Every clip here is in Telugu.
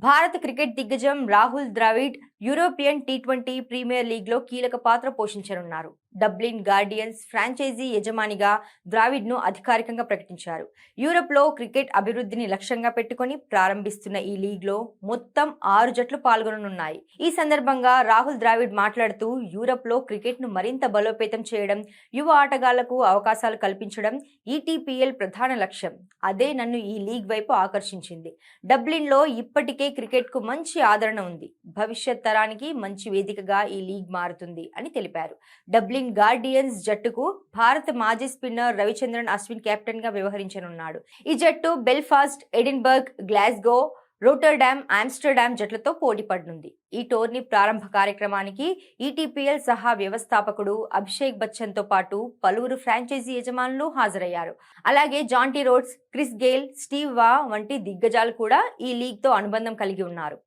భారత క్రికెట్ దిగ్గజం రాహుల్ ద్రావిడ్ యూరోపియన్ టీ20 ప్రీమియర్ లీగ్లో కీలక పాత్ర పోషించనున్నారు. డబ్లిన్ గార్డియన్స్ ఫ్రాంచైజీ యజమానిగా ద్రావిడ్ను అధికారికంగా ప్రకటించారు. యూరప్లో క్రికెట్ అభివృద్ధిని లక్ష్యంగా పెట్టుకుని ప్రారంభిస్తున్న ఈ లీగ్లో మొత్తం 6 జట్లు పాల్గొననున్నాయి. ఈ సందర్భంగా రాహుల్ ద్రావిడ్ మాట్లాడుతూ, యూరప్లో క్రికెట్ను మరింత బలోపేతం చేయడం, యువ ఆటగాళ్లకు అవకాశాలు కల్పించడం ఈటీపీఎల్ ప్రధాన లక్ష్యం. అదే నన్ను ఈ లీగ్ వైపు ఆకర్షించింది. డబ్లిన్లో ఇప్పటికే క్రికెట్కు మంచి ఆదరణ ఉంది. భవిష్యత్ తరానికి మంచి వేదికగా ఈ లీగ్ మారుతుంది అని తెలిపారు. డబ్లిన్ గార్డియన్స్ జట్టుకు భారత మాజీ స్పిన్నర్ రవిచంద్రన్ అశ్విన్ కెప్టెన్ గా వ్యవహరించనున్నాడు. ఈ జట్టు Belfast, Edinburgh, Glasgow, Rotterdam, Amsterdam జట్లతో పోటీ పడనుంది. ఈ టోర్నీ ప్రారంభ కార్యక్రమానికి ఈటీపీఎల్ సహా వ్యవస్థాపకుడు అభిషేక్ బచ్చన్తో పాటు పలువురు ఫ్రాంచైజీ యజమానులు హాజరయ్యారు. అలాగే Jonty Rhodes, Chris Gayle, Steve Waugh వంటి దిగ్గజాలు కూడా ఈ లీగ్తో అనుబంధం కలిగి ఉన్నారు.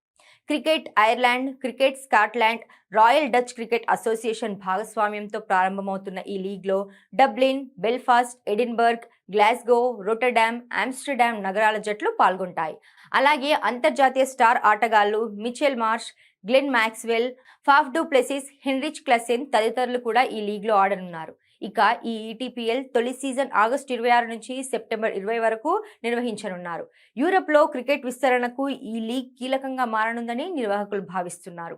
Cricket Ireland, cricket Scotland, royal Dutch cricket association భాగస్వామ్యంతో ప్రారంభమవుతున్న ఈ లీగ్లో Dublin, Belfast, Edinburgh, Glasgow, Rotterdam, Amsterdam నగరాల జట్లు పాల్గొంటాయి. అలాగే అంతర్జాతీయ స్టార్ ఆటగాళ్లు Mitchell Marsh, Glenn Maxwell, Faf du Plessis, Heinrich Klaasen తదితరులు కూడా ఈ లీగ్లో ఆడనున్నారు. ఇక ఈ ఈటీపీఎల్ తొలి సీజన్ ఆగస్టు 26 నుంచి సెప్టెంబర్ 20 వరకు నిర్వహించనున్నారు. యూరప్లో క్రికెట్ విస్తరణకు ఈ లీగ్ కీలకంగా మారనుందని నిర్వాహకులు భావిస్తున్నారు.